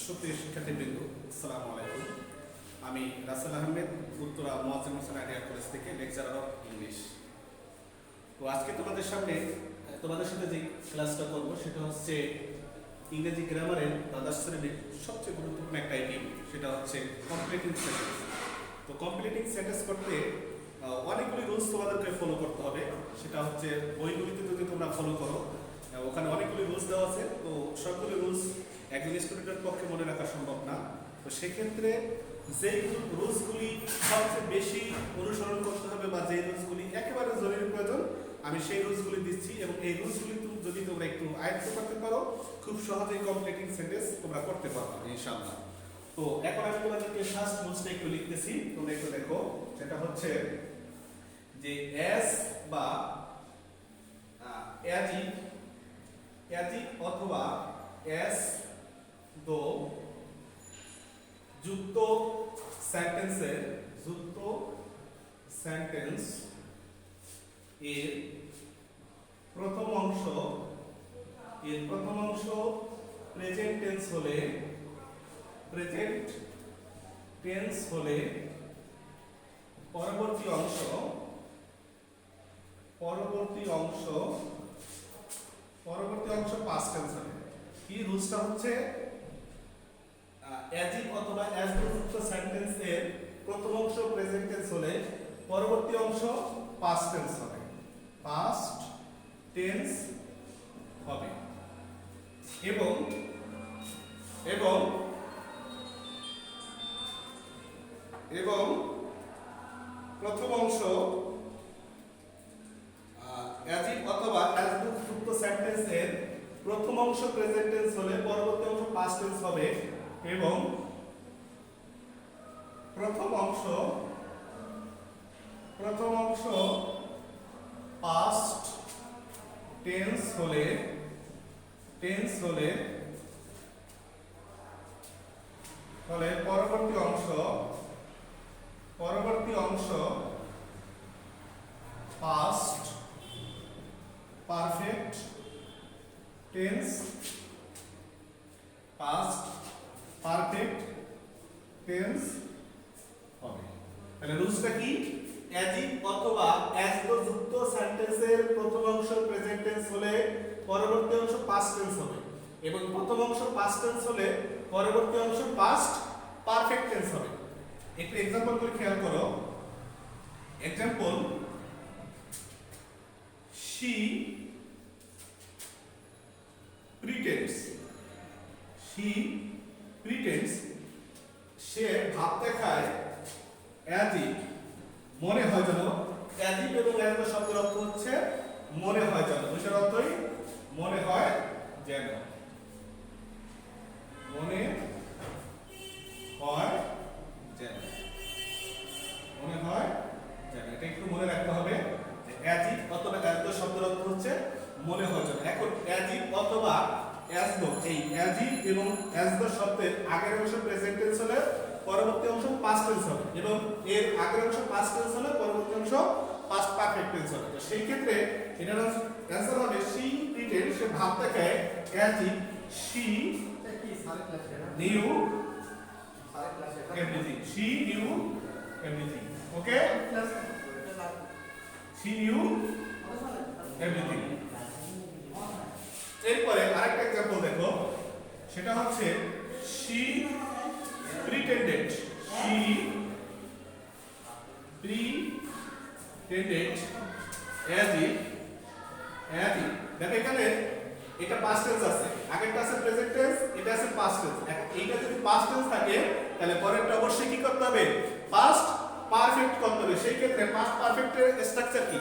সুপ্রিয় শিক্ষার্থীবৃন্দ, আসসালামু আলাইকুম। আমি রাসেল আহমেদ, উত্তরা মোয়াজ্জেম হোসেন আইডিয়া কলেজ থেকে লেকচারার অফ ইংলিশ। তো আজকে তোমাদের সাথে যে ক্লাসটা করবো সেটা হচ্ছে ইংরেজি গ্রামারের দ্বাদশ শ্রেণীর সবচেয়ে গুরুত্বপূর্ণ একটা আইটেম, সেটা হচ্ছে কমপ্লিটিং সেন্টেন্স। তো কমপ্লিটিং সেন্টেন্স করতে অনেকগুলি রুলস তোমাদেরকে ফলো করতে হবে। সেটা হচ্ছে বইগুলিতে যদি তোমরা ফলো করো, ওখানে অনেকগুলি রুলস দেওয়া আছে। তো সবগুলি রুলস একজন স্টুডেন্টের পক্ষে মনে রাখা সম্ভব না। তো সেক্ষেত্রে যেই রুলসগুলি সবচেয়ে বেশি অনুসরণ করতে হবে বা যেই রুলসগুলি একেবারে জরুরি প্রয়োজন, আমি সেই রুলসগুলি দিচ্ছি। এবং এই রুলসগুলি যদি তোমরা একটু আয়ত্ত করতে পারো, খুব সহজেই কমপ্লিটিং সেন্টেন্স তোমরা করতে পারবে ইনশাআল্লাহ। তো এখন আমি তোমাদেরকে ফার্স্ট রুলসটা একটু লিখতেছি, তোমরা একটু দেখো। সেটা হচ্ছে যে এস বা অ্যাজিভ অথবা এস দো যুক্ত সেন্টেন্স এর প্রথম অংশ প্রেজেন্ট টেন্স হলে পরবর্তী অংশ পাস্ট টেন্স হবে। কি রুলসটা হচ্ছে অ্যাজিভ অথবা অ্যাজ যুক্ত সেন্টেন্স এর প্রথম অংশ প্রেজেন্ট টেন্স হলে পরবর্তী অংশ পাস্ট টেন্স হবে। এবং প্রথম অংশ অ্যাজিভ অথবা অ্যাজ যুক্ত সেন্টেন্স এর প্রথম অংশ প্রেজেন্ট টেন্স হলে পরবর্তী অংশ পাস্ট টেন্স হবে। এবং প্রথম অংশ পাস্ট টেন্স হলে পরবর্তী অংশ পাস্ট পারফেক্ট টেন্স হবে। তাহলে রুলসটা কি? অ্যাজিভ অথবা অ্যাজ যুক্ত সেন্টেন্সের প্রথম অংশ প্রেজেন্ট টেন্স হলে পরবর্তী অংশ পাস্ট টেন্স হবে। এবং প্রথম অংশ পাস্ট টেন্স হলে পরবর্তী অংশ পাস্ট পারফেক্ট টেন্স হবে। একটু एग्जांपल করে খেয়াল করো। एग्जांपल, she pretends সে ভাব দেখায় অ্যাজিভ মনে হয় যেন। অ্যাজিভ এবং অ্যাজ শব্দের অর্থ হচ্ছে মনে হয় যেন, দুইটার অর্থই মনে হয় যেন। এটা একটু মনে রাখতে হবে যে অ্যাজিভ অথবা অ্যাজ শব্দের অর্থ হচ্ছে মনে হয় যেন। এখন অ্যাজিভ অথবা অ্যাজ দো, এই অ্যাজিভ এবং অ্যাজ দো শব্দের আগের অংশ প্রেজেন্ট টেন্স হলে পরবর্তী অংশ পাস্ট টেন্স হবে। এবং এর আগের অংশ পাস্ট টেন্স হলে পরবর্তী অংশ পাস্ট পারফেক্ট টেন্স হবে। তো সেই ক্ষেত্রে এটার অ্যানসার হবে she pretends, সে ভাব দেখায় অ্যাজিভ she knew everything. Okay? She knew everything. এরপরে আরেকটা एग्जांपल দেখো। সেটা হচ্ছে she pretended as if দেখো এখানে এটা পাস্ট টেন্স আছে, আগেরটা আছে প্রেজেন্ট টেন্স, এটা আছে পাস্ট টেন্স। এখন এইটা যদি পাস্ট টেন্স থাকে তাহলে পরেরটা অবশ্যই কি করতে হবে? পাস্ট পারফেক্ট করতে হবে। সেই ক্ষেত্রে পাস্ট পারফেক্টের স্ট্রাকচার কি?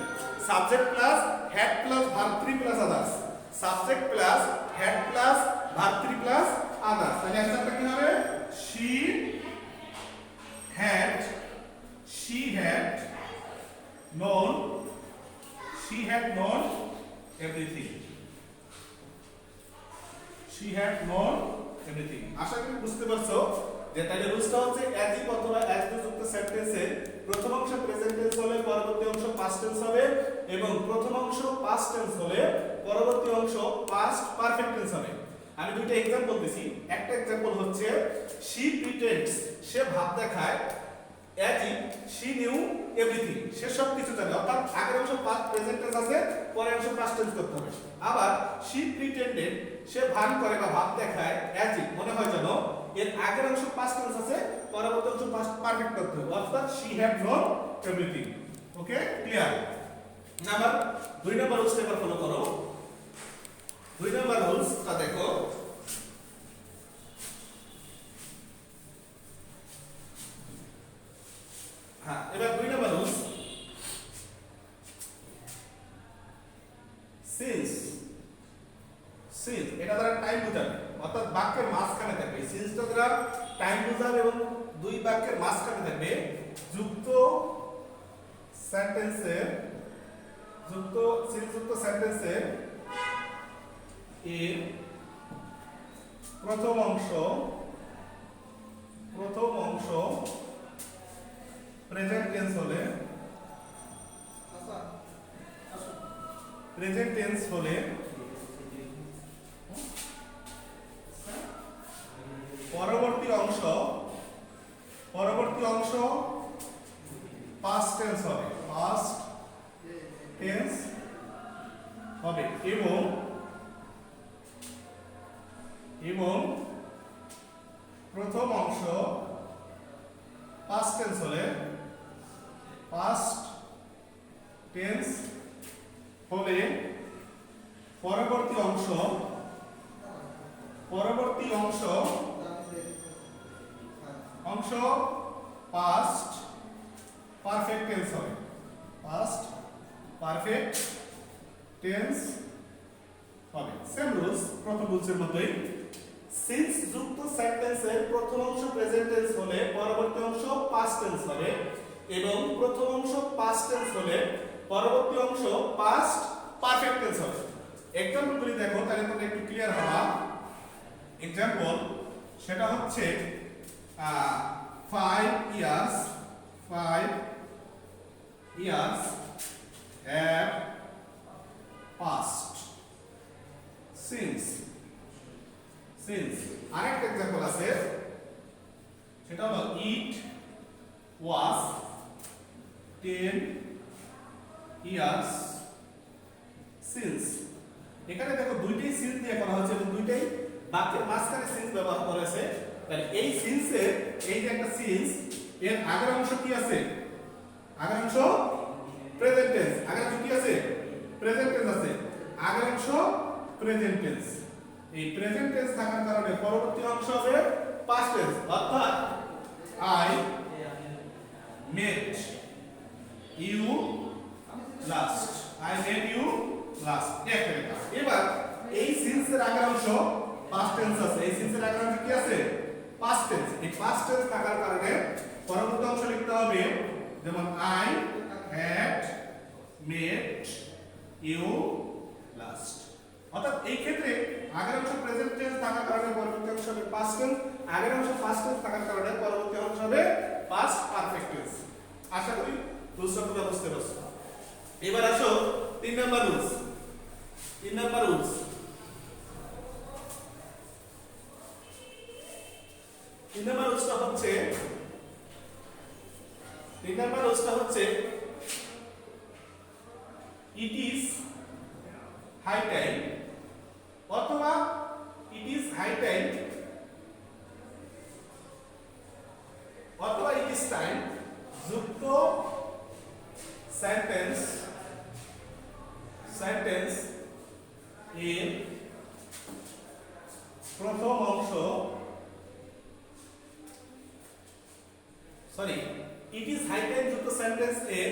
Subject plus had plus verb 3 plus others. Subject plus had plus verb 3 plus others. তাহলে অ্যানসারটা কি হবে? she had known everything. আশা করি বুঝতে পারছো যে তাহলে রুলসটা হচ্ছে অ্যাজিভ অথবা অ্যাজ যুক্ত সেন্টেন্সের প্রথম অংশ প্রেজেন্ট টেন্স হলে পরবর্তী অংশ পাস্ট টেন্স হবে এবং প্রথম অংশ পাস্ট টেন্স হলে পরবর্তী অংশ পাস্ট পারফেক্ট টেন্স হবে। আমি দুইটা एग्जांपल দিছি। একটা एग्जांपल হচ্ছে she pretends, সে ভাব দেখায়, as if she knew everything, সে সব কিছু জানে। অর্থাৎ আগের অংশ পাস্ট প্রেজেন্ট টেন্স আছে, পরের অংশ পাস্ট টেন্স করতে হবে। আবার she pretended, সে ভান করে বা ভাব দেখায়, as if মনে হয় যেন এর আগের অংশ পাস্ট টেন্স আছে, পরবর্তী অংশ পাস্ট পারফেক্ট করতে হবে। অর্থাৎ she had known everything। Okay, clear? Number 2 number rules এবার ফলো করো। 2 নাম্বার রুলসটা দেখো। হ্যাঁ, এবার 2 নাম্বার রুলস, সিন্স এটা দ্বারা টাইম বোঝাবে, অর্থাৎ বাক্যের মাঝখানে থাকবে। সিন্সটা দ্বারা টাইম বোঝাবে এবং দুই বাক্যের মাঝখানে থাকবে যুক্ত সেন্টেন্সের সিন্সযুক্ত সেন্টেন্সের এর প্রথম অংশ প্রেজেন্ট টেন্স হলে পরবর্তী অংশ পাস্ট টেন্স হবে এবং প্রথম অংশ পাস্ট টেন্স হলে পরবর্তী অংশ পাস্ট পারফেক্ট টেন্স হবে। সেম রুলস, প্রথম রুলসের মতোই। সিন্স যুক্ত সেন্টেন্সের প্রথম অংশ প্রেজেন্ট টেন্স হলে পরবর্তী অংশ পাস্ট টেন্স হবে, এবং প্রথম অংশ পাস্ট টেন্স হলে পরবর্তী অংশ পাস্ট পারফেক্ট টেন্স হবে। एग्जांपल গুলি দেখো, তাহলে তোমরা একটু ক্লিয়ার হবা। एग्जांपल সেটা হচ্ছে 5 years have passed since আরেকটা एग्जांपल আছে, সেটা হলো it was 10 years since। এখানে দেখো দুইটাই সিন্স দিয়ে করা হয়েছে এবং দুইটাই বাক্যের মাঝখানে সিন্স ব্যবহার করা হয়েছে। তাহলে এই সিন্সের এই যে একটা সিন্স, এর আগের অংশ কি আছে? আগের অংশ প্রেজেন্ট টেন্স। আগের অংশ কি আছে? প্রেজেন্ট টেন্স আছে। আগের অংশ প্রেজেন্ট টেন্স। এই প্রেজেন্ট টেন্স থাকার কারণে পরবর্তী অংশ হবে পাস্ট টেন্স। অর্থাৎ I met you last, এবার এই সিন্সের আগের অংশ পাস্ট টেন্স আছে, এই সিন্সের আগের অংশ কি আছে? Past tense. এই পাস্ট টেন্স থাকার কারণে পরবর্তী অংশ লিখতে হবে যেমন I had met you last। অর্থাৎ এই ক্ষেত্রে আগের অংশ প্রেজেন্ট টেন্স থাকার কারণে পরবর্তী অংশ হবে পাস্ট টেন্স, আগের অংশ পাস্ট টেন্স থাকার কারণে পরবর্তী অংশ হবে পাস্ট পারফেক্ট টেন্স। আশা করি রুলসটা তোমরা বুঝতে পারছো। এবার আসো 3 নাম্বার রুলস। 3 নাম্বার রুলসটা হচ্ছে it is high time অথবা it is high time অথবা it is time যুক্ত সেন্টেন্স এর প্রথম অংশ it is high time যুক্ত সেন্টেন্স এর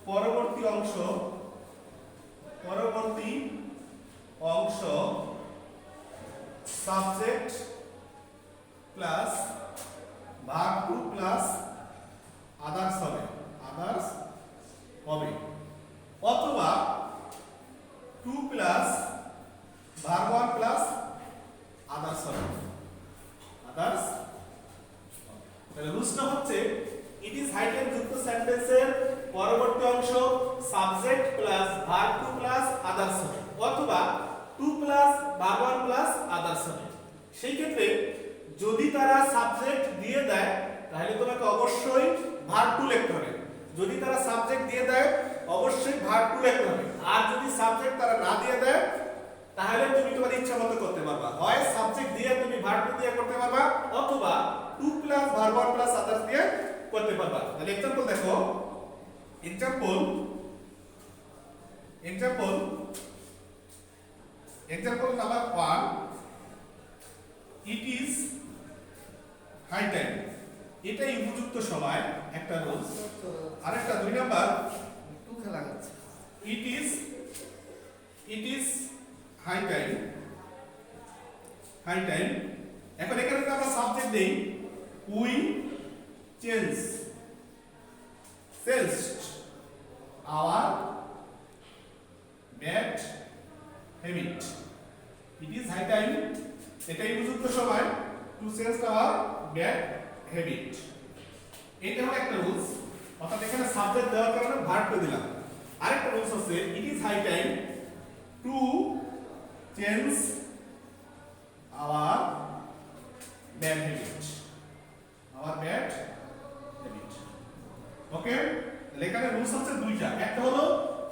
পরবর্তী অংশ subject plus verb two plus others হবে অথবা two plus verb one plus others হবে। তাহলে রুলসটা হচ্ছে ইট ইজ হাই টাইম যুক্ত সেন্টেন্সের পরবর্তী অংশ subject plus verb two plus others হবে অথবা two plus verb one plus others হবে। সেই ক্ষেত্রে যদি তারা সাবজেক্ট দিয়ে দেয় তাহলে তোমাকে অবশ্যই ভার্ব টু লিখতে হবে। যদি তারা সাবজেক্ট দিয়ে দেয় অবশ্যই ভার্ব টু লিখতে হবে। আর যদি সাবজেক্ট তারা না দিয়ে দেয় তাহলে তুমি তোমার ইচ্ছা মতো করতে পারবা। হয় সাবজেক্ট দিয়ে তুমি ভার্ব টু দিয়ে করতে পারবা অথবা two plus verb one plus others দিয়ে করতে পারবা। তাহলে एग्जांपल দেখো, example number 1, it is high time. এটাই উপযুক্ত সময়, একটা রুলস। আরেকটা 2 নাম্বার, টু খেলা যাচ্ছে। It is high time. এখন এখানে যদি আমরা সাবজেক্ট দেই we changed our bad habit. It is high time, এটাই উপযুক্ত সময় to change our bad habit. এটা হলো একটা রুলস, অর্থাৎ এখানে সাবজেক্ট দেওয়ার কারণে ভার্ব টু দিলাম। আরেকটা রুলস আছে it is high time to change our bad habit. Okay, এখানে রুলস হচ্ছে দুইটা। একটা হলো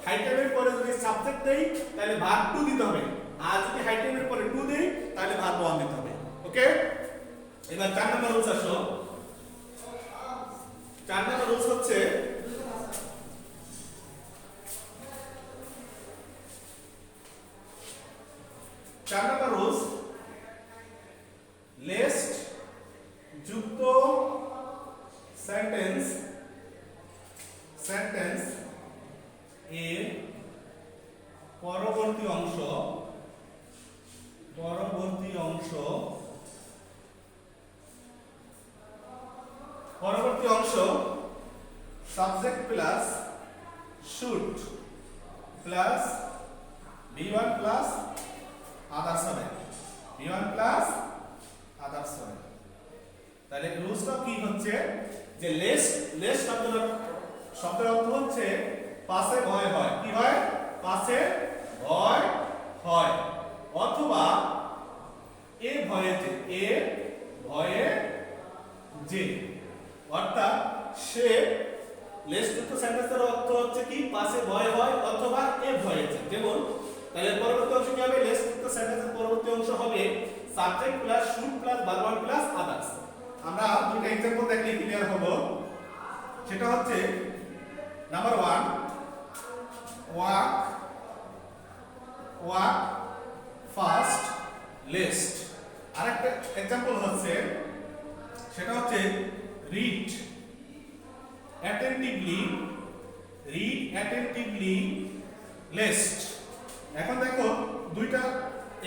হাই টাইমের পরে যদি সাবজেক্ট দেই তাহলে ভার্ব টু দিতে হবে, আর যদি হাই টাইমের পরে টু দেই তাহলে ভার্ব ওয়ান দিতে হবে। ওকে, এবার 4 নম্বর রুলস আসো। 4 নম্বর রুলস হচ্ছে লেস্ট যুক্ত সেন্টেন্স এর পরবর্তী অংশ subject plus should plus V1 plus others হবে। তাহলে রুলসটা কি হচ্ছে যে লেস শব্দের অর্থ হচ্ছে পাশে ভয় হয়। কি হয়? পাশে ভয় হয়, অথবা এ ভয়ে যে। অর্থাৎ সে লেস যুক্ত সেন্টেন্সের অর্থ হচ্ছে কি পাশে ভয় হয় অথবা এ ভয়ে যে। যেমন তাহলে পরবর্তী অংশ কি হবে? লেস যুক্ত সেন্টেন্সের পরবর্তী অংশ হবে subject plus should plus verb one plus others. আমরা দুটো एग्जांपल দেখলে ক্লিয়ার হবে। সেটা হচ্ছে নাম্বার 1, ওয়াক ফাস্ট লেস্ট। আরেকটা एग्जांपल হচ্ছে সেটা হচ্ছে রিড অ্যাটেন্টিভলি লেস্ট। এখন দেখো দুইটা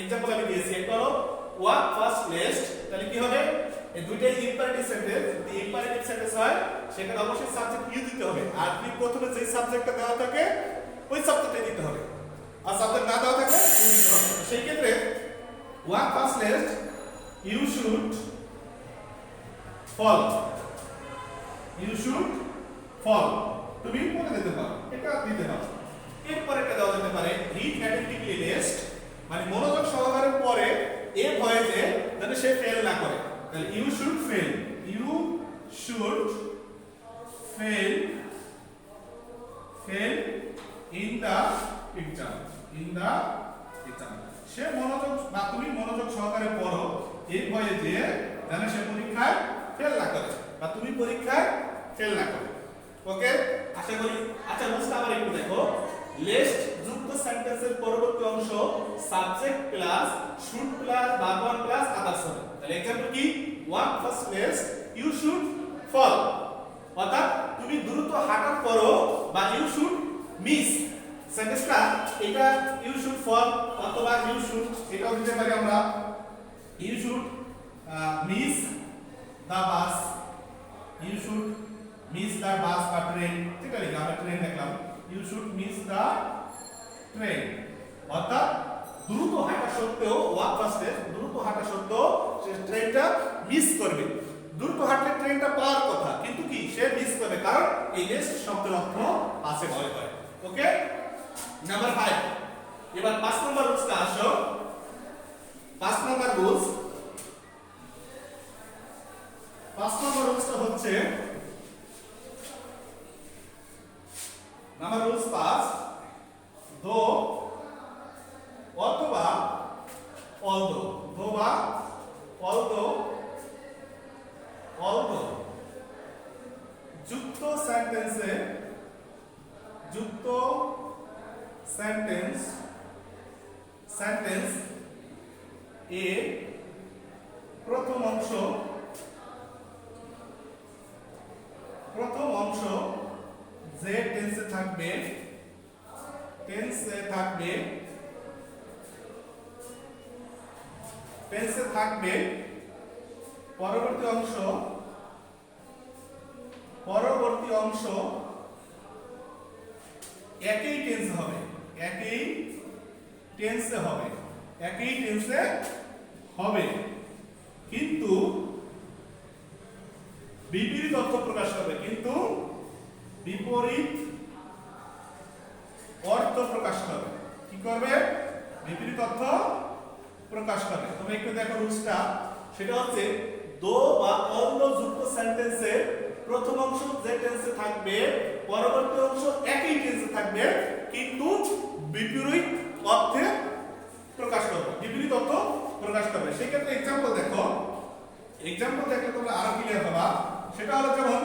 एग्जांपल আমি দিয়েছি। একটা হলো ওয়াক ফাস্ট লেস্ট, তাহলে কি হবে? এই দুইটাই ইম্পারেটিভ সেন্টেন্স। যদি ইম্পারেটিভ সেন্টেন্স হয় সেখানে অবশ্যই সাবজেক্ট ইউ দিতে হবে, আর তুমি প্রথমে যে সাবজেক্টটা দেওয়া থাকে ওই সাবজেক্টটাই দিতে হবে, আর সাবজেক্ট না দেওয়া থাকলে ইউ দিতে হবে। সেই ক্ষেত্রে walk fast lest you should fall তুমি বলে দিতে পারো, এটা দিতে পারো। এরপর একটা দেওয়া যেতে পারে রিড অ্যাটেন্টিভলি লেস্ট, মানে মনোযোগ সহকারে পড়ে এ ভয়ে যে যাতে সে ফেল না করে। তাহলে you should fail in the exam সে মনোযোগ বা তুমি মনোযোগ সহকারে পড়ো এই ভয়ে যে যেন সে পরীক্ষায় ফেল না করে বা তুমি পরীক্ষায় ফেল না করে। ওকে, আশা করি। আচ্ছা, রুলসটা আবার একটু দেখো। লেস্ট যুক্ত সেন্টেন্সের পরবর্তী অংশ subject plus should plus verb one plus others হবে। তাহলে एग्जांपल কি? Walk fast lest you should fall, অর্থাৎ তুমি দ্রুত হাঁটার পরও বা ইউ শুড মিস সেন্টেন্সটা এটা ইউ শুড ফল অথবা ইউ শুড এটাও দিতে পারি আমরা। You should miss the bus, বা ট্রেন, ঠিক আছে? আমরা ট্রেন দেখলাম, you should miss the train. অর্থাৎ দ্রুত হাঁটা সত্ত্বেও ওয়াক ফাস্টে দ্রুত হাঁটা সত্ত্বেও সে ট্রেনটা মিস করবে। দ্রুত হাঁটলে ট্রেনটা পাওয়ার কথা, কিন্তু কি সে মিস করবে, কারণ এই লেস্ট শব্দের অর্থ পাশে ভয় হয়। ওকে, নাম্বার 5 এবার 5 নম্বর রুলসটা আসো। 5 নম্বর রুলস, 5 নম্বর রুলসটা হচ্ছে নাম্বার রুলস 5, দো অথবা অলদো, দো বা অলদো, অলদো যুক্ত সেন্টেন্সে, যুক্ত সেন্টেন্স, সেন্টেন্স এ প্রথম অংশ, প্রথম অংশ যে টেন্সে থাকবে, টেন্সে থাকবে, টেন্সে থাকবে, পরবর্তী অংশ, পরবর্তী অংশ একই টেন্স হবে, একই টেন্সে হবে, একই টেন্সে হবে, কিন্তু বিপরীত অর্থ প্রকাশ করবে, কিন্তু বিপরীত অর্থ প্রকাশ করবে। কি করবে? বিপরীত অর্থ প্রকাশ করবে। তুমি একটু দেখো রুলসটা, সেটা হচ্ছে দো বা অলদো যুক্ত সেন্টেন্সে প্রথম অংশ যে টেন্সে থাকবে, পরবর্তী অংশ একই টেন্সে থাকবে, কিন্তু বিপরীত অর্থে প্রকাশ করবে, বিপরীত অর্থ প্রকাশ করবে। সেই ক্ষেত্রে एग्जांपल দেখো, एग्जांपल দেখলে তোমরা আরো ক্লিয়ার হবা। সেটা হলো যেমন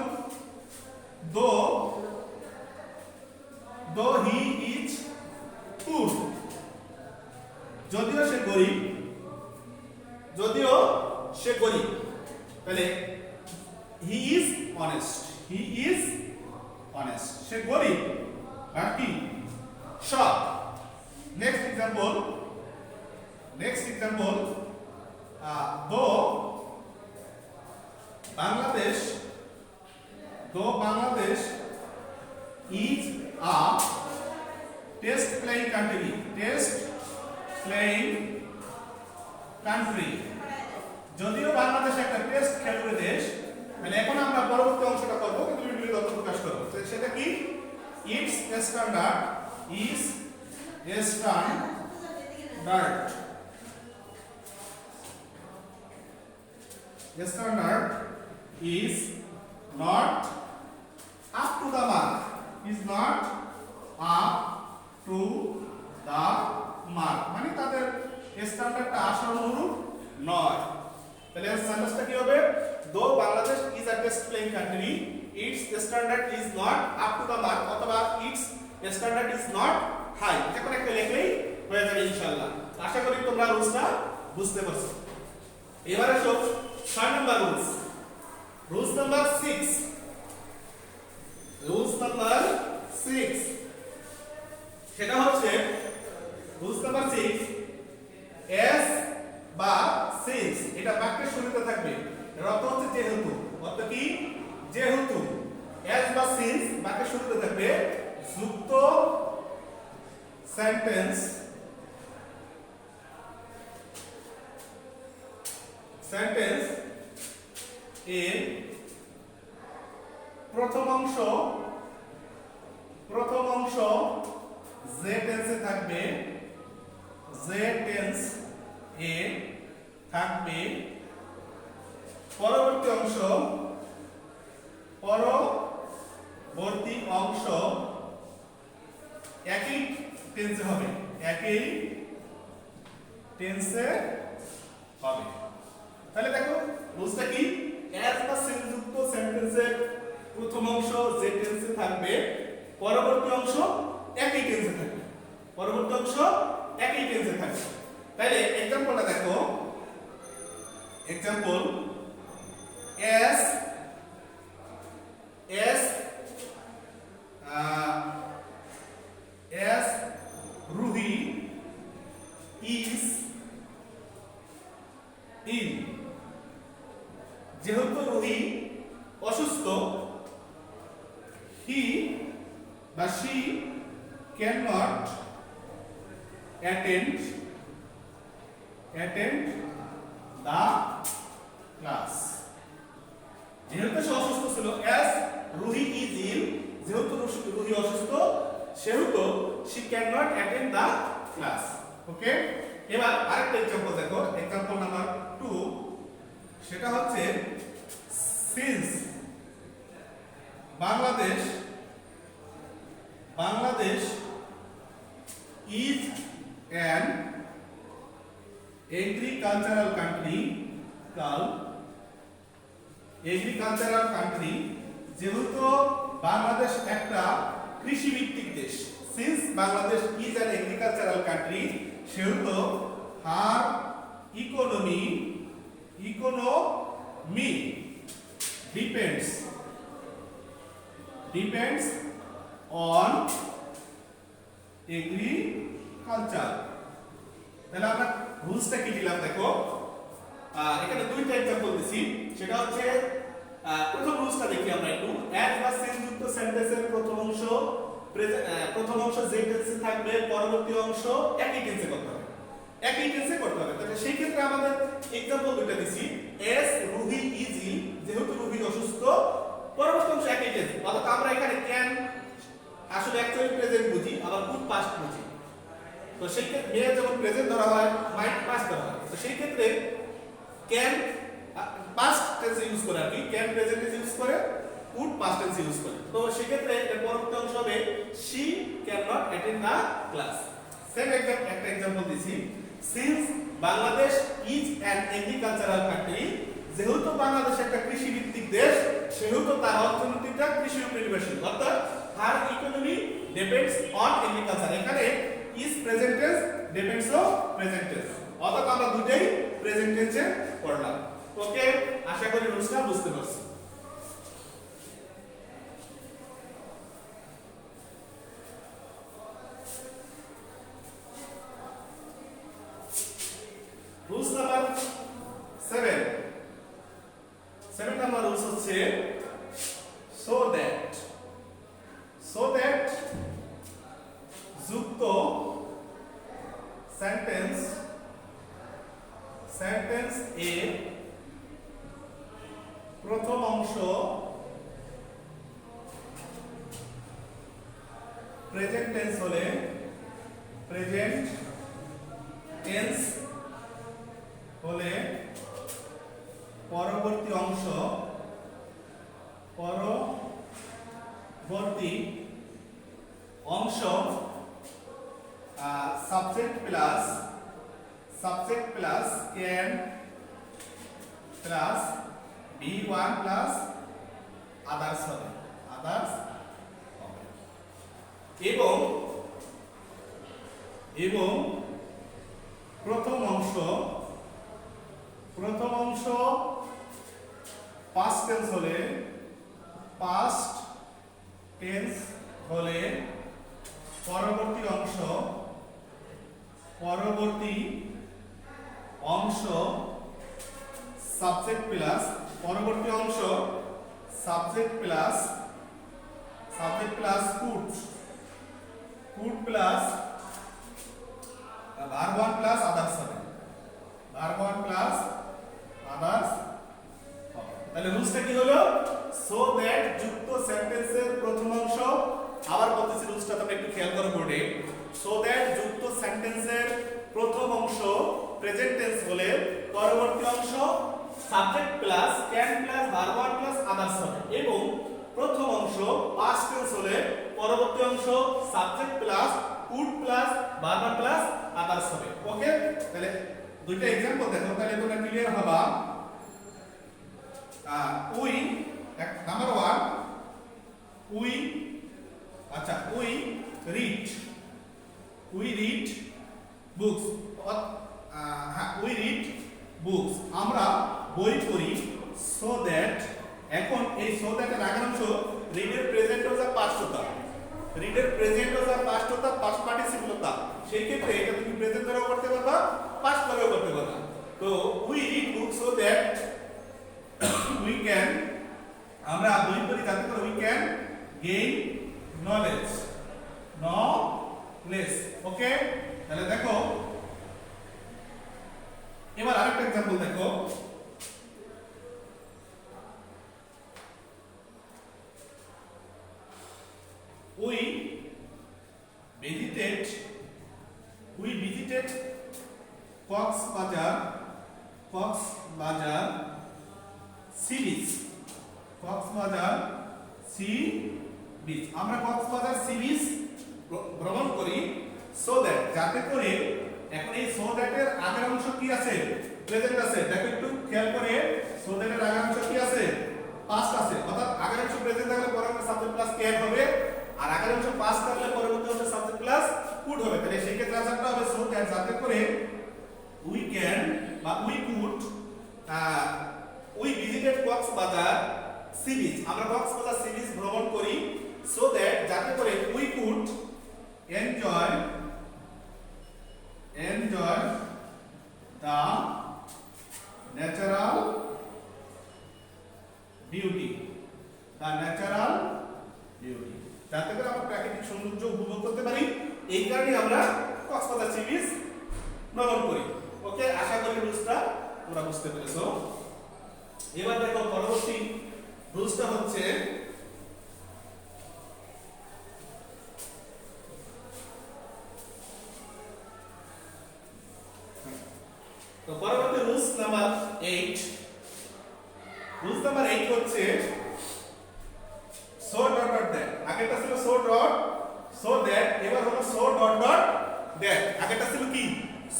দো, দো হি ইজ পুর, যদিও সে গরিব, যদিও সে গরিব, তাহলে he is honest, he is honest, সে গরিব আর কি সৎ। Next example, next example two Bangladesh, two Bangladesh is a test playing country, test playing country, যদিও বাংলাদেশ একটা টেস্ট খেলুড়ে দেশ, মানে এখন আমরা পরবর্তী অংশটা করব, কিন্তু বিপরীত অর্থ প্রকাশ করব। তো সেটা কি? It's standard is standard, standard is not up to the mark, is not up to the mark, মানে তাদের স্ট্যান্ডার্ডটা আশানুরূপ নয়। তাহলে সেন্টেন্সটা কি হবে? Though Bangladesh is a test playing country, its standard is not up to the mark, অথবা its standard is not high, এখন একটা লেখলেই হয়ে যাবে ইনশাআল্লাহ। আশা করি তোমরা রুলসটা বুঝতে পারছো। এবারে সব 6 নম্বর rules, rules number 6, rules number 6, সেটা হচ্ছে রুলস নাম্বার 6, এস বা সিন্স এটা বাক্যের শুরুতে থাকবে, এর অর্থ হচ্ছে যেহেতু, অর্থ কি? যেহেতু। এস বা সিন্স বাক্যের শুরুতে থাকবে, যুক্ত সেন্টেন্স, সেন্টেন্স এর প্রথম অংশ, প্রথম অংশ যে টেন্সে থাকবে, যে টেন্স এ থাকবে, পরবর্তী অংশ, পরবর্তী অংশ একই টেন্সে হবে, একই টেন্সে হবে। তাহলে দেখো রুলসটা কি? অ্যাজ বা সিন্স যুক্ত সেন্টেন্সের প্রথম অংশ যে টেন্সে থাকবে, পরবর্তী অংশ একই টেন্সে থাকবে, পরবর্তী অংশ একই টেন্সে থাকবে। তাহলে एग्जांपलটা দেখো, example as Ruhi is in, যেহেতু রুহি অসুস্থ, he বা she cannot attend the class, যেহেতু সে অসুস্থ ছিল, as Ruhi is ill, যেহেতু রুহি অসুস্থ, সেহেতু she cannot attend the class. Okay, এবার আরেকটা एग्जांपल দেখো, एग्जांपल নাম্বার 2, সেটা হচ্ছে since Bangladesh is an agricultural country, যেহেতু বাংলাদেশ একটা কৃষি ভিত্তিক দেশ, since Bangladesh is an agricultural country, সেহেতু her economy depends on agriculture. তাহলে আমরা রুলসটা কি দিলাম দেখো, এখানে দুইটা एग्जांपल দিছি, সেটা হচ্ছে প্রথম রুলসটা দেখি আমরা একটু। অ্যাজ বা সেন্স যুক্ত সেন্টেন্সের প্রথম অংশ যে টেন্সে থাকবে, পরবর্তী অংশ একই টেন্সে করতে হবে, তাহলে সেই ক্ষেত্রে আমাদের एग्जांपल দুইটা দিছি। এস রুহি ইজ ইল, যেহেতু রুহি অসুস্থ, পরবর্তী অংশ একই টেন্স, অর্থাৎ আমরা এখানে ক্যান আসলে অ্যাকচুয়ালি প্রেজেন্ট বুঝি, আবার কুড পাস্ট বুঝি। তো সেই ক্ষেত্রে মে যখন প্রেজেন্ট ধরা হয়, মাইট পাস্ট ধরা হয়, তো সেই ক্ষেত্রে ক্যান পাস্ট টেন্স ইউজ করে, আর কি ক্যান প্রেজেন্ট টেন্স ইউজ করে, কুড পাস্ট টেন্স ইউজ করে। তো সেই ক্ষেত্রে এর পরবর্তী অংশ হবে she can not attend the class. Same একটা एग्जांपल দিছি, since Bangladesh is an agricultural country, যেহেতু বাংলাদেশ একটা কৃষি ভিত্তিক দেশ, সেহেতু তার অর্থনীতিটা কৃষির উপর নির্ভরশীল, অর্থাৎ her economy depends on agriculture। এখানে is present tense depends on present tense, অর্থাৎ আমরা দুটোই প্রেজেন্ট টেন্সে পড়লাম। ওকে, আশা করি রুলসটা বুঝতে পারছো। রুলস নাম্বার 7 নাম্বার রুলস হচ্ছে so that যুক্ত সেন্টেন্স এর প্রথম অংশ প্রেজেন্ট টেন্স হলে পরবর্তী অংশ subject plus can plus B1 plus others হবে, এবং প্রথম অংশ পাস্ট টেন্স হলে পরবর্তী অংশ subject plus could plus verb 1 plus others হবে, তাহলে রুলসটা কি হলো, সো দ্যাট যুক্ত সেন্টেন্সের প্রথম অংশ, আবার বলতেছি রুলসটা তোমরা একটু খেয়াল করো বোর্ডে, সো দ্যাট যুক্ত সেন্টেন্সের প্রথম অংশ প্রেজেন্ট টেন্স হলে পরবর্তী অংশ subject plus can plus verb 1 plus others হবে, এবং প্রথম অংশ পাস্ট টেন্স হলে পরবর্তী অংশ subject plus could plus verb 1 plus others হবে। ওকে, তাহলে দুইটা एग्जांपल দেখো, তাহলে তোমরা ক্লিয়ার হবা। We number 1 we read books, আমরা বই পড়ি। সো দ্যাট, এখন এই সো দ্যাট এর আগের অংশ রিডের প্রেজেন্ট হচ্ছে পাস্ট হতা, পাস্ট পার্টিসিপল হতা, সেই ক্ষেত্রে এটা তুমি প্রেজেন্ট ধরেও করতে পারবা, পাস্ট ধরেও করতে পারবা। তো we read books so that we can, আমরা বই পড়ি যাতে করে উই ক্যান গেইন নলেজ। ওকে, তাহলে দেখো এবার আরেকটা एग्जांपल দেখো, we Cox's Bazar sea beach, Cox's Bazar sea beach. আমরা কক্সবাজার সি বিচ ভ্রমণ করি সো দ্যাট, যাতে করে, এখন এই সো দ্যাট এর আগের অংশ কি আছে? প্রেজেন্ট আছে। দেখো একটু খেয়াল করে, সো দ্যাট এর আগের অংশ কি আছে? পাস্ট আছে। অর্থাৎ আগের অংশ প্রেজেন্ট থাকলে পরের অংশ সাবজেক্ট প্লাস ক্যান হবে, আর আগের অংশ পাস্ট থাকলে পরবর্তী অংশ সাবজেক্ট প্লাস কুড হবে। তাহলে সেই ক্ষেত্রে আনসারটা হবে সো দ্যাট, যাতে করে উই ক্যান বা we could we visited Cox's Bazar sea beach, আমরা কক্সবাজার সি বিচ ভ্রমণ করি সো দ্যাট, যাতে করে we could enjoy the natural beauty, যাতে করে আমরা প্রাকৃতিক সৌন্দর্য উপভোগ করতে পারি। এই কারণে আমরা কক্সবাজার সি বিচ ভ্রমণ করি। ওকে, আশা করি রুলসটা তোমরা বুঝতে পেরেছো। এবার দেখো পরবর্তী রুলসটা হচ্ছে তো পরবর্তী রুলস নাম্বার 8। রুলস নাম্বার 8 হচ্ছে সো ডট ডট দ্যাট। আগেটা ছিল সো ডট সো দ্যাট, এবার হলো সো ডট ডট দ্যাট। আগেটা ছিল কি?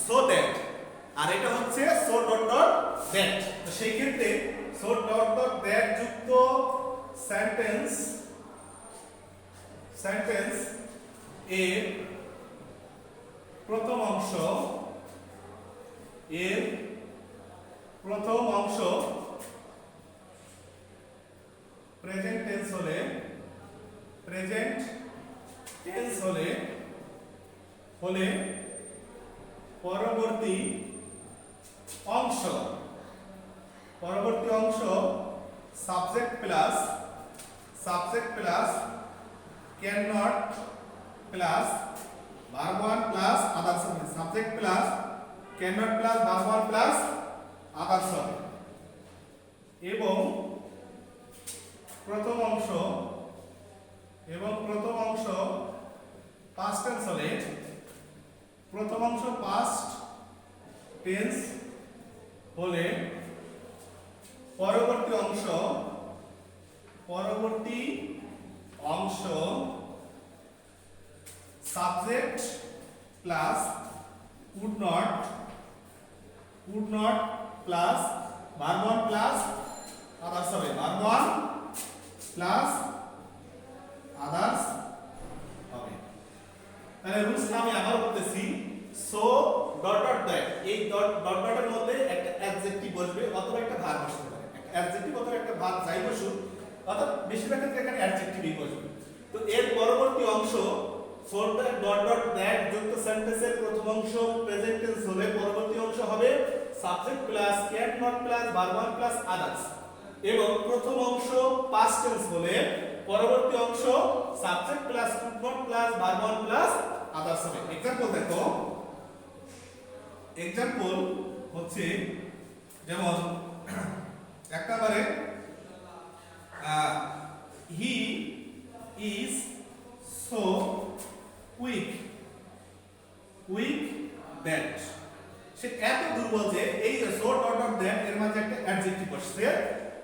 সো দ্যাট, আর এটা হচ্ছে সো ডট ডট দ্যাট। তো সেই ক্ষেত্রে সো ডট ডট দ্যাট যুক্ত সেন্টেন্স এর প্রথম অংশ প্রেজেন্ট টেন্স হলে পরবর্তী অংশ subject plus can not plus verb one plus others হবে। Subject plus can not plus verb one plus others হবে। এবং প্রথম অংশ পাস্ট টেন্স হলে, প্রথম অংশ পাস্ট টেন্স হলে পরবর্তী অংশ subject plus could not plus verb one plus others হবে। ভার্ব ওয়ান প্লাস আদার্স হবে। তাহলে রুলসটা আমি আবার বলতেছি, সো ডট ডট দ্যাট, এই ডট ডটের মধ্যে একটা অ্যাডজেক্টিভ বসবে অথবা একটা ভার্ব বসতে পারে। একটা অ্যাডজেক্টিভ অথবা একটা ভার্ব যাই বসুক, অর্থাৎ বেশিরভাগ ক্ষেত্রে এখানে অ্যাডজেক্টিভই বসবে। তো এর পরবর্তী অংশ সো ডট ডট দ্যাট যুক্ত সেন্টেন্সের প্রথম অংশ প্রেজেন্ট টেন্স হলে পরবর্তী অংশ হবে subject plus can not plus verb one plus others, এবং প্রথম অংশ পাস্ট টেন্স হলে পরবর্তী অংশ subject plus could not plus verb one plus others হবে। एग्जांपल দেখো, एग्जांपल হচ্ছে যেমন এক নম্বরে he is so weak that, সে এত দুর্বল যে, এই সো ডট ডট দ্যাট এর মাঝে একটা অ্যাডজেক্টিভ বসছে।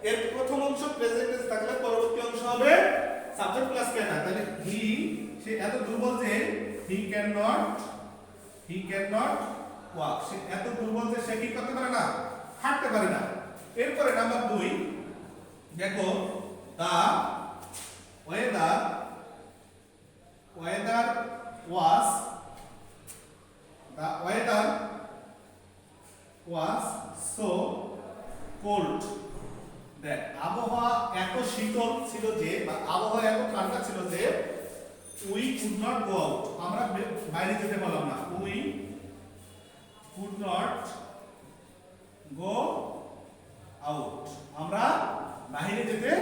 এর প্রথম অংশ প্রেজেন্ট টেন্স থাকলে পরবর্তী অংশ হবে সাবজেক্ট প্লাস ক্যান নট। তাহলে সে এত দুর্বল যে হি ক্যান নট ওয়াক, সে এত দুর্বল যে সে কি করতে পারে না, হাঁটতে পারে না। এরপরে নাম্বার 2 দেখো, the weather was so cold that, আবহাওয়া এত শীতল ছিল যে, বা আবহাওয়া এত ঠান্ডা ছিল যে we could not go out, আমরা বাইরে যেতে পারলাম না। We could not go out, আমরা বাইরে যেতে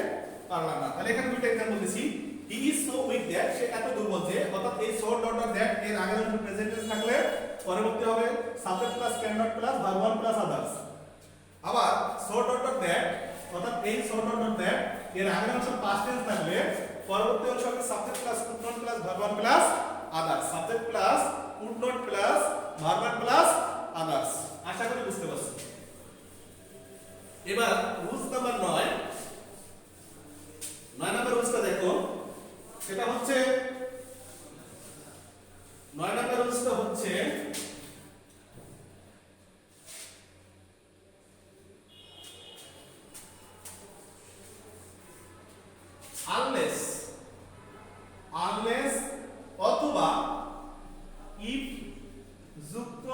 পারলাম না। তাহলে এখানে দুটো एग्जांपल দিছি। He is so weak that, সে এত দুর্বল যে, অর্থাৎ এই সো ডট ডট দ্যাট এর আগের অংশ প্রেজেন্ট টেন্স থাকলে পরবর্তী হবে subject plus can not plus verb one plus others. আবার সো ডট ডট দ্যাট, অর্থাৎ এই সো ডট ডট দ্যাট এর আগের অংশ পাস্ট টেন্স থাকলে পরবর্তী অংশ হবে subject plus could not plus verb one plus others. Subject plus could not plus verb one plus others. আশা করি বুঝতে পারছো। এবার রুলস নাম্বার 9 নাম্বার রুলসটা দেখো, সেটা হচ্ছে 9 নাম্বার রুলসটা হচ্ছে unless অথবা if যুক্ত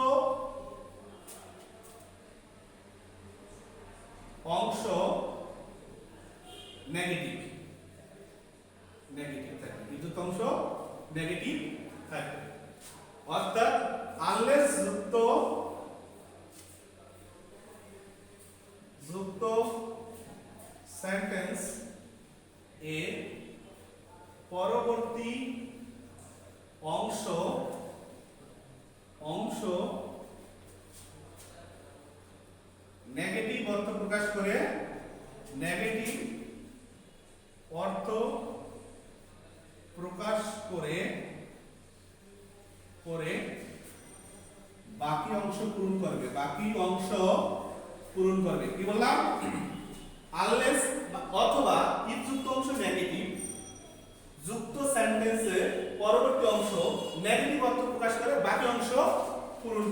অংশ নেগেটিভ থাকে, if যুক্ত অংশ নেগেটিভ থাকে, অর্থাৎ unless যুক্ত সেন্টেন্স এ পরবর্তী অংশ নেগেটিভ অর্থ প্রকাশ করে, নেগেটিভ অর্থ প্রকাশ করে বাকি অংশ পূরণ করবে, কি বললাম? আনলেস অথবা if যুক্ত অংশ নেগেটিভ, যুক্ত সেন্টেন্সের পরবর্তী অংশ নেগেটিভ অর্থ প্রকাশ করে বাকি অংশ পূরণ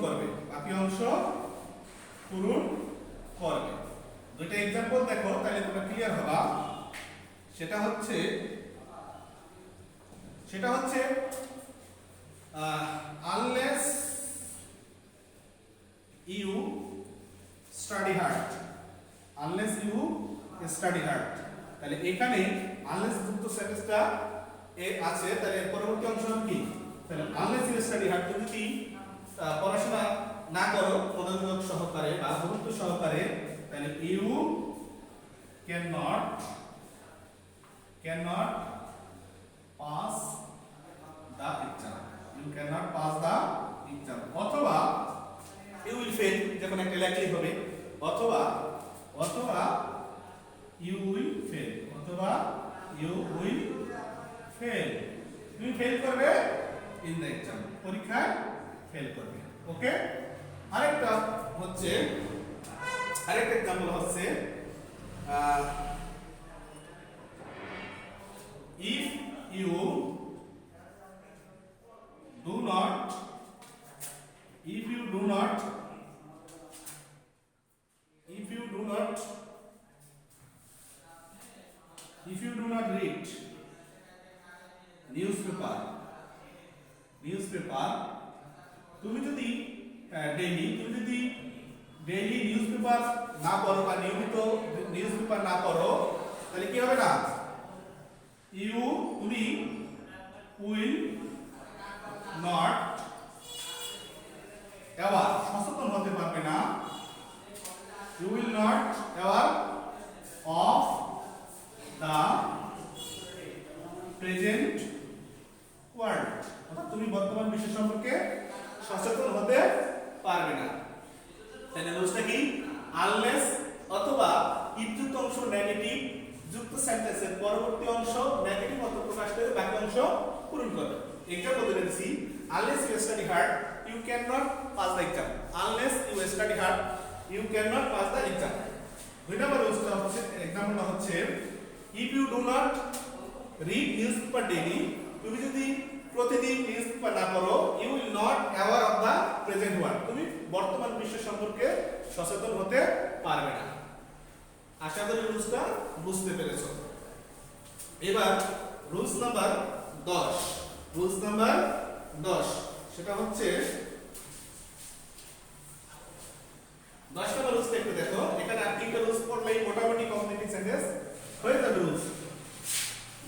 করবে, দুইটা एग्जांपल দেখো, তাহলে তোমরা ক্লিয়ার হবা। সেটা হচ্ছে unless you study hard, তাহলে এখানে unless যুক্ত সেন্টেন্সটা এ আছে, তাহলে পরবর্তী অংশ কি? তাহলে unless you study hard, তুমি যদি পড়াশোনা না করো মনোযোগ সহকারে বা গুরুত্ব সহকারে, তাহলে you cannot pass the exam, অথবা you will fail, যখন একটা লেখলেই হবে, অথবা you will fail, তুমি ফেল করবে ইন দ্য এক্সাম, পরীক্ষায় ফেল করবে। ওকে, আরেকটা एग्जांपल হচ্ছে if you do not read newspaper, তুমি যদি ডেইলি নিউজপেপার না পড়ো বা নিয়মিত নিউজপেপার না পড়ো, তাহলে কি হবে না? তুমি উইল নট অ্যাওয়ার, সচেতন হতে পারবে না, you will not aware of the present world, অর্থাৎ তুমি বর্তমান বিশ্ব সম্পর্কে সচেতন হতে পারবে না। তাহলে রুলসটা কি? আনলেস অথবা if যুক্ত অংশ নেগেটিভ, যুক্ত সেন্টেন্সের পরবর্তী অংশ নেগেটিভ অর্থ প্রকাশ করে বাকি অংশ পূরণ করবে। এক্সাম্পল দিয়েছি, unless you study hard you cannot pass the exam, unless you study hard you cannot pass the exam। দুই নম্বর রুলসটা হচ্ছে, एग्जांपलটা হচ্ছে if you do not read newspaper daily, তুমি যদি প্রতিদিন নিউজপেপার না পড়ো, you will not aware of the present world, তুমি বর্তমান বিশ্ব সম্পর্কে সচেতন হতে পারবে না। আশা করি রুলসটা বুঝতে পেরেছো। এবার রুলস নাম্বার 10, সেটা হচ্ছে 10 নম্বর রুলসটা একটু দেখো, এখানে আর তিনটা রুলস পড়লেই মোটামুটি কমপ্লিট সেন্টেন্স হয়ে যাবে। রুলস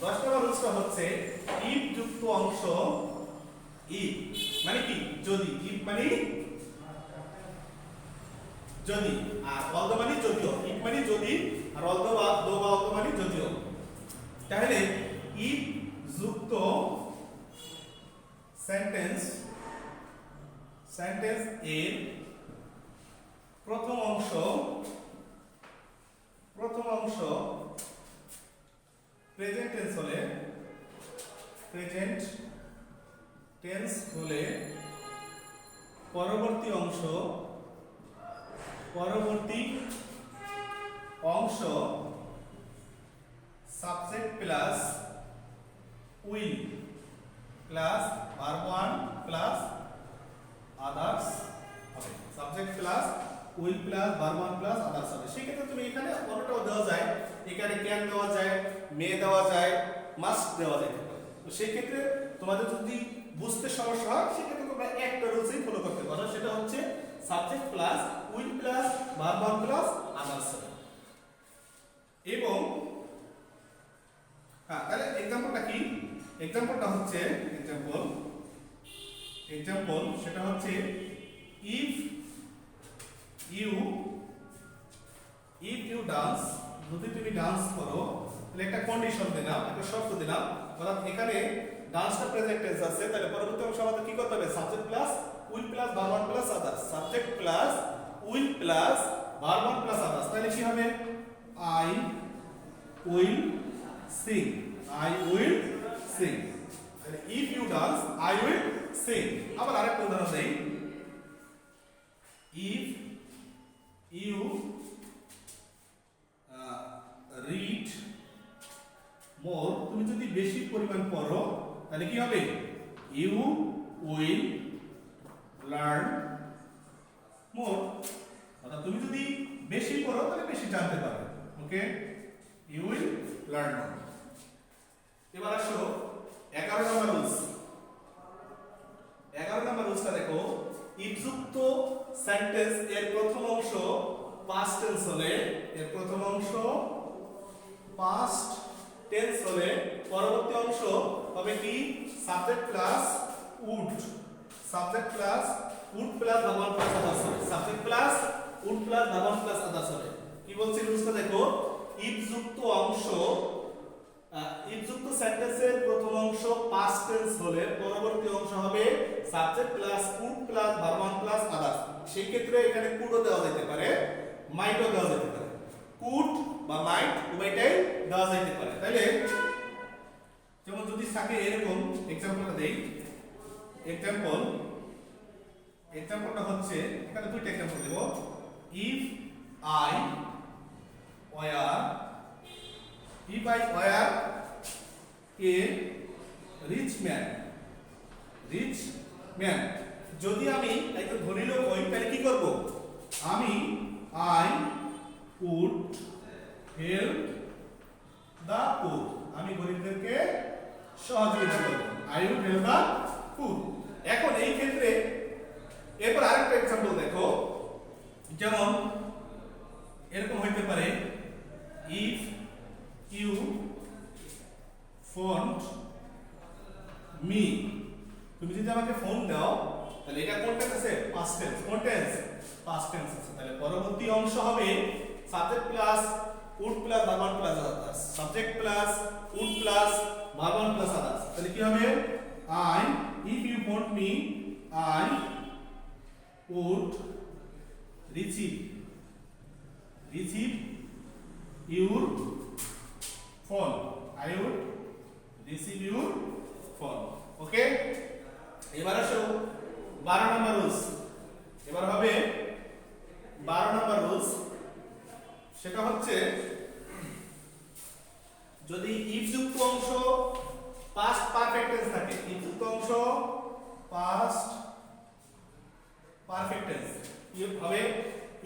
10 নম্বর রুলসটা হচ্ছে if যুক্ত অংশ, if মানে কি? যদি, if মানে যদি, আর although মানে যদিও, if মানে যদি, আর although বা although মানে যদিও, তাহলে if যুক্ত সেন্টেন্স এর প্রথম অংশ প্রেজেন্ট টেন্স হলে পরবর্তী অংশ পরবর্তী অংশ subject plus will plus verb one plus others হবে। Subject plus will plus verb one plus others হবে। সেক্ষেত্রে তুমি এখানে অন্যটাও দেওয়া যায়, এখানে ক্যান দেওয়া যায়, মে দেওয়া যায়, মাস্ট দেওয়া যায়। তো সেই ক্ষেত্রে তোমাদের যদি বুঝতে সমস্যা হয় সেক্ষেত্রে তোমরা একটা রুলসই ফলো করতে পারো, সেটা হচ্ছে subject plus will plus verb one plus others. এবং তাহলে এক্সাম্পলটা কি? এক্সাম্পলটা হচ্ছে এক্সাম্পল সেটা হচ্ছে ইফ ইউ ডান্স, যদি তুমি ডান্স করো তাহলে একটা কন্ডিশন দিলাম, একটা শর্ত দিলাম, অর্থাৎ এখানে ডান্সটা প্রেজেন্ট টেন্স আছে, তাহলে পরবর্তী অংশ আমাদের কি করতে হবে? Subject plus will plus verb one plus others. Subject plus will plus verb one plus others. তাহলে কি হবে? I will sing, I will sing. তাহলে if you dance I will sing. আবার আরেকটা উদাহরণ দেই, ইফ ইউ রিড মোর, তুমি যদি বেশি পরিমাণ পড়ো তাহলে কি হবে? You will learn more. অর্থাৎ তুমি যদি বেশি পড়ো তাহলে বেশি জানতে পারবে। Okay, you will learn more. এবার আসো 11 নম্বর রুলস। 11 নম্বর রুলসটা দেখো, ইফ যুক্ত সেন্টেন্স এর প্রথম অংশ পাস্ট টেন্স হলে, এর প্রথম অংশ পাস্ট টেন্স হলে পরবর্তী অংশ হবে কি? Subject plus would, subject plus would plus verb one plus others হবে। Subject plus would plus verb one plus others হবে। কি বলছে রুলসটা দেখো, ইফ যুক্ত অংশ ইফ যুক্ত সেন্টেন্সের প্রথম অংশ পাস্ট টেন্স হলে পরবর্তী অংশ হবে subject plus could plus verb one plus others. সেই ক্ষেত্রে এখানে কুডও দেওয়া যেতে পারে, মাইটও দেওয়া যেতে পারে। কুড বা মাইট উভয়টাই দেওয়া যেতে পারে। তাহলে যেমন যদি থাকে এরকম, এক্সাম্পলটা দেই। এক্সাম্পলটা হচ্ছে, এখানে দুইটা এক্সাম্পল দেব। If I were a rich man, যদি আমি একটু ধনী লোক হই তাহলে কি করব? আমি আই উড হেল্প দা পুর, আমি গরিবদেরকে সহযোগিতা করব। আই উড হেল্প দা পুর। এখন এই ক্ষেত্রে এরপর আরেকটা এক্সাম্পল দেখো, যেমন এরকম হইতে পারে, ইফ ইউ ফোন মি, তুমি যদি আমাকে ফোন দাও তাহলে এটা কোন টেন্স আছে? Past tense. কোন টেন্স? পাস্ট টেন্স আছে। তাহলে পরবর্তী অংশ হবে subject plus would plus verb one plus others. Subject plus would plus verb one plus others. তাহলে কি হবে? I, if you phone me I would receive your phone, I would receive your phone. Okay, এবার আসো 12 নম্বর rules. এবার হবে 12 নম্বর rules, সেটা হচ্ছে যদি ইফ যুক্ত অংশ পাস্ট পারফেক্ট টেন্স থাকে, ইফ যুক্ত অংশ পাস্ট পারফেক্ট টেন্স কি হবে?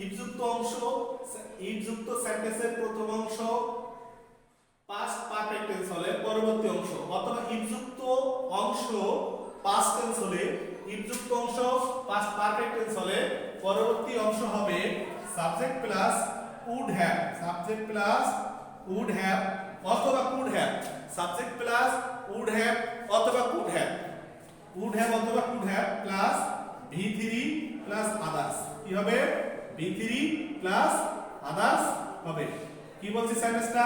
ইফ যুক্ত অংশ, ইফ যুক্ত সেন্টেন্সের প্রথম অংশ পাস্ট পারফেক্ট টেন্স হলে পরবর্তী অংশ, অথবা ইফ যুক্ত অংশ পাস্ট টেন্স হলে, ইফ যুক্ত অংশ পাস্ট পারফেক্ট টেন্স হলে পরবর্তী অংশ হবে subject plus would have, subject plus would have অথবা could have, subject plus would have অথবা কুড হ্যাভ, উড হ্যাভ অথবা could have plus V3 plus others. কি হবে? V3 প্লাস আদার্স হবে। কি বলছে সেন্টেন্সটা?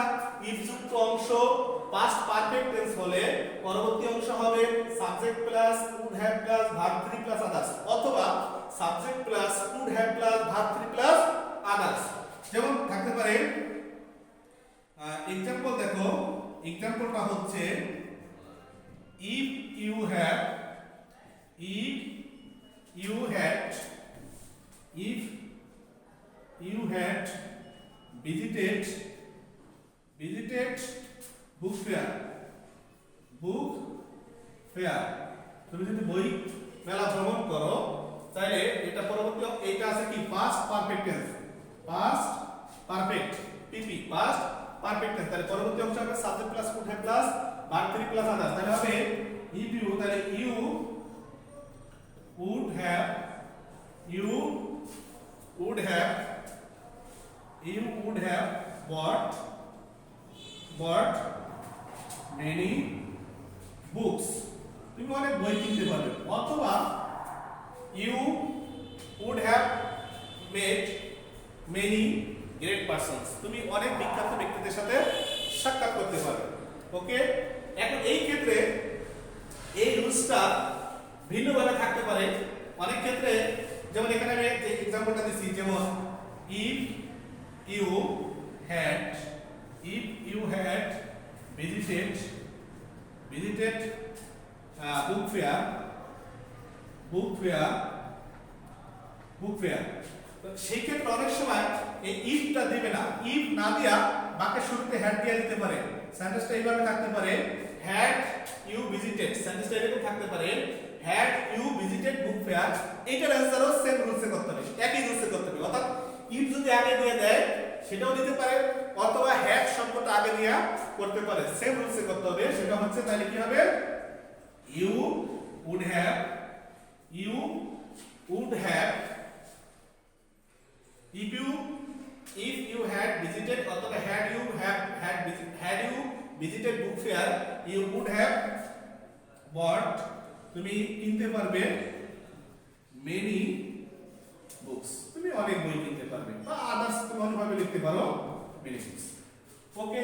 ইফ যুক্ত অংশ পাস্ট পারফেক্ট টেন্স হলে পরবর্তী অংশ হবে subject plus would have plus verb 3 plus others, অথবা subject plus would have plus verb 3 plus others. যেমন থাকতে পারে, এক্সাম্পল দেখো, এক্সাম্পলটা হচ্ছে if you have, if you had, if visited book fair, book fair। তুমি যদি বই মেলা ভ্রমণ করো তাহলে এটা পরবর্তী এটা আছে কি past perfect tense, past perfect PP, past perfect tense। তাহলে পরবর্তী অংশ হবে subject plus would have plus verb 3 plus others। তাহলে হবে if you, তাহলে you would have bought many books। তুমি অনেক বই কিনতে পারবে। অথবা you would have met many great persons। তুমি অনেক বিখ্যাত ব্যক্তিদের সাথে সাক্ষাৎ করতে পারবে। ওকে, এখন এই ক্ষেত্রে এই রুলসটা ভিন্নভাবে থাকতে পারে। অনেক ক্ষেত্রে যেমন এখানে আমি যে एग्जांपलটা দিছি, যেমন if you had visited book fair। তো সেই ক্ষেত্রে অনেক সময় এই ইফটা দিবে না, ইফ না দিয়া বাক্যের শুরুতে হ্যাড দিয়ে দিতে পারে। সেন্টেন্সটা এইভাবে থাকতে পারে হ্যাড ইউ ভিজিটেড, সেন্টেন্সটা এরকম থাকতে পারে had you visited book fair. এইটার অ্যানসারও সেম রুলসে করতে হবে, একই রুলসে করতে হবে। অর্থাৎ ইফ যদি আগে দিয়ে দেয় সেটাও দিতে পারে, অথবা হ্যাড শব্দটা আগে দিয়া করতে পারে, সেম রুলসে করতে হবে। সেটা হচ্ছে তাহলে কি হবে you would have if you had visited, অথবা had you visited book fair you would have bought, তুমি কিনতে পারবে many books, তুমি অনেক বই কিনতে পারবে, বা আদার্স তুমি অন্যভাবে লিখতে পারো many books। ওকে,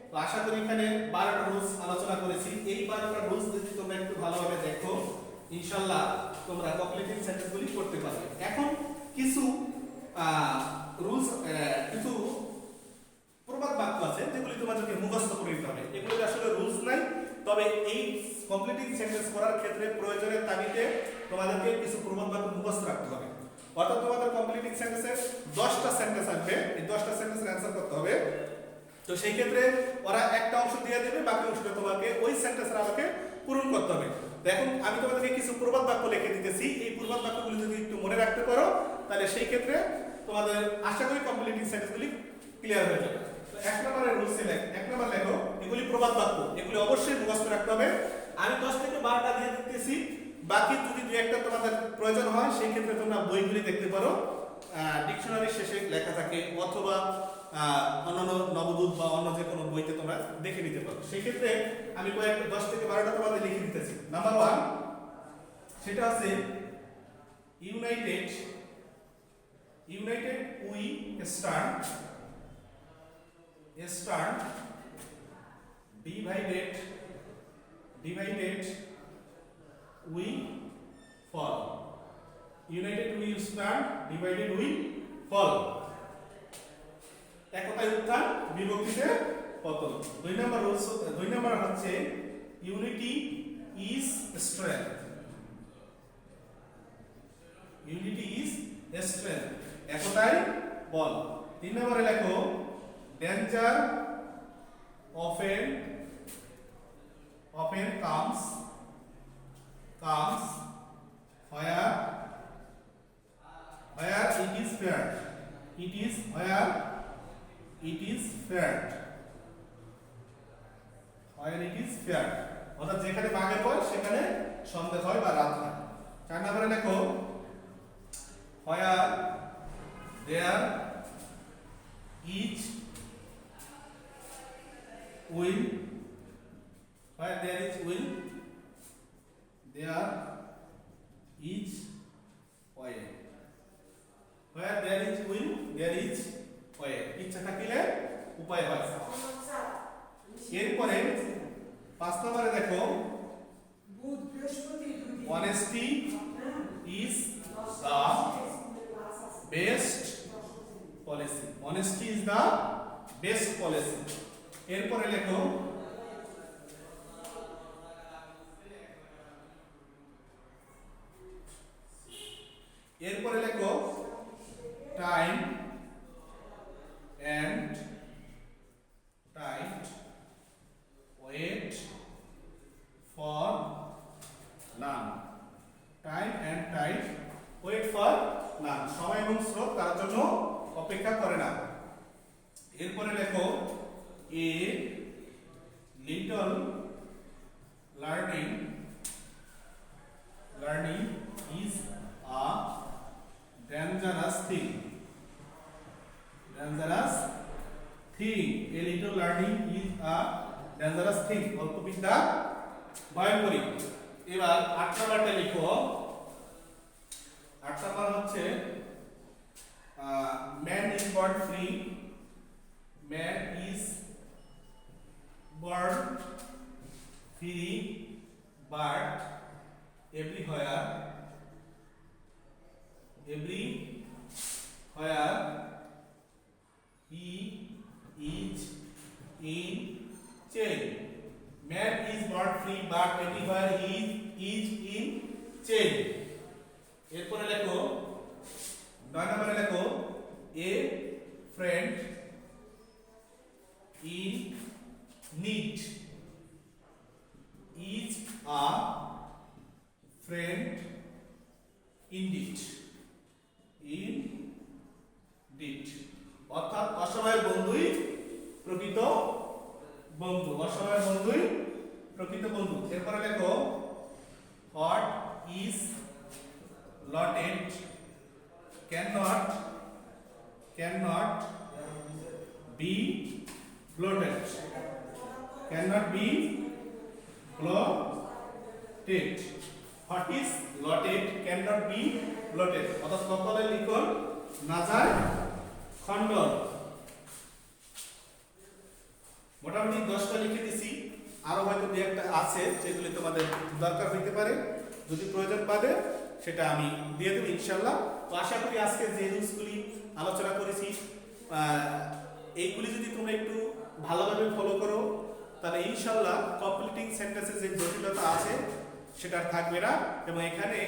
তো আশা করি এখানে 12টা রুলস আলোচনা করেছি। এই 12টা রুলস যদি তোমরা একটু ভালোভাবে দেখো ইনশাআল্লাহ তোমরা কমপ্লিটিং সেন্টেন্সগুলি করতে পারবে। এখন কিছু রুলস, কিছু প্রবাদ বাক্য আছে যেগুলি তোমাদেরকে মুখস্থ করে নিতে হবে। এগুলোর আসলে রুলস নাই, তবে এই কমপ্লিটিং সেন্টেন্স করার ক্ষেত্রে প্রয়োজনের তাগিদে তোমাদেরকে কিছু প্রবাদ বাক্য মুখস্থ রাখতে হবে। অর্থাৎ তোমাদের কমপ্লিটিং সেন্টেন্সে 10টা সেন্টেন্স আসবে, এই 10টা সেন্টেন্সের অ্যানসার করতে হবে। তো সেই ক্ষেত্রে ওরা একটা অংশ দিয়ে দেবে, বাকি অংশটা তোমাকে ওই সেন্টেন্সের আলোকে পূরণ করতে হবে। দেখুন আমি তোমাদেরকে কিছু প্রবাদ বাক্য লিখে দিতেছি, এই প্রবাদ বাক্যগুলো যদি একটু মনে রাখতে পারো তাহলে সেই ক্ষেত্রে তোমাদের আশা করি কমপ্লিটিং সেন্টেন্সগুলি ক্লিয়ার হয়ে যাবে। তো 1 নম্বরের রুলস এক নম্বর লেখো, এগুলি প্রবাদ বাক্য, এগুলি অবশ্যই মুখস্থ রাখতে হবে। আমি 10 থেকে 12টা দিয়ে দিতেছি, বাকি যদি দুই একটা তোমাদের প্রয়োজন হয় সেই ক্ষেত্রে তোমরা বইগুলি দেখতে পারো, ডিকশনারি শেষে লেখা থাকে, অথবা অন্যান্য নবদূত বা অন্য যে কোনো বইতে তোমরা দেখে নিতে পারো। সেই ক্ষেত্রে আমি কয়েকটা 10 থেকে 12টা তোমাদের লিখে দিতেছি। নাম্বার 1 সেটা আছে united we stand, divided we fall. United we stand, divided we fall. একতায় উত্থান, বিভক্তিতে পতন। 2 নম্বর হচ্ছে ইউনিটি ইজ স্ট্রেংথ, একতায় বল। 3 নম্বরে লেখো danger often comes where it is feared, where it is feared, অর্থাৎ যেখানে বাঘের ভয় সেখানে সন্দেহ হয় বা রাত হয়। 4 নম্বরে লেখো where there is will, there is way, where there is will there is way, ইচ্ছা থাকিলে উপায় হয়। এরপরে 5 নম্বরে দেখো honesty is the best policy। এরপরে লেখো time and A little learning is a dangerous thing. Dangerous thing. A little learning is a dangerous thing. অল্প বিদ্যা ভয়ঙ্করী। এবার 8 নাম্বারটা লিখো। 8 নাম্বার হচ্ছে man is born free. Man is born free but everywhere he is in chain. Man is born free but everywhere he is in chain. এরপরে লেখো 9 নম্বরে লেখো a friend in need is a friend indeed. অর্থাৎ অসহায় বন্ধুই প্রকৃত বন্ধু। অসহায় বন্ধুই প্রকৃত বন্ধু। এরপরে লেখো what is lotted cannot be bloated. Cannot be bloated. What is lotted cannot be bloated. অর্থাৎ সকলের লিখন না যায় খণ্ডন। মোটামুটি 10টা লিখে দিছি, আরো হয়তো দুই একটা আছে যেগুলি তোমাদের দরকার হইতে পারে, যদি প্রয়োজন পাবে সেটা আমি দিয়ে দেব ইনশাআল্লাহ। তো আশা করি আজকে যে রুলসগুলি আলোচনা করেছি এইগুলি যদি তোমরা একটু ভালোভাবে ফলো করো তাহলে ইনশাআল্লাহ কমপ্লিটিং সেন্টেন্সের যে জটিলতা আছে সেটা আর থাকবে না, এবং এখানে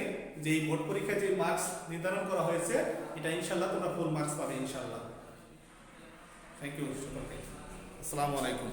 যে বোর্ড পরীক্ষায় যে মার্কস নির্ধারণ করা হয়েছে এটা ইনশাআল্লাহ তোমরা ফুল মার্কস পাবে ইনশাআল্লাহ। থ্যাংক ইউ সকলকে। আসসালামু আলাইকুম।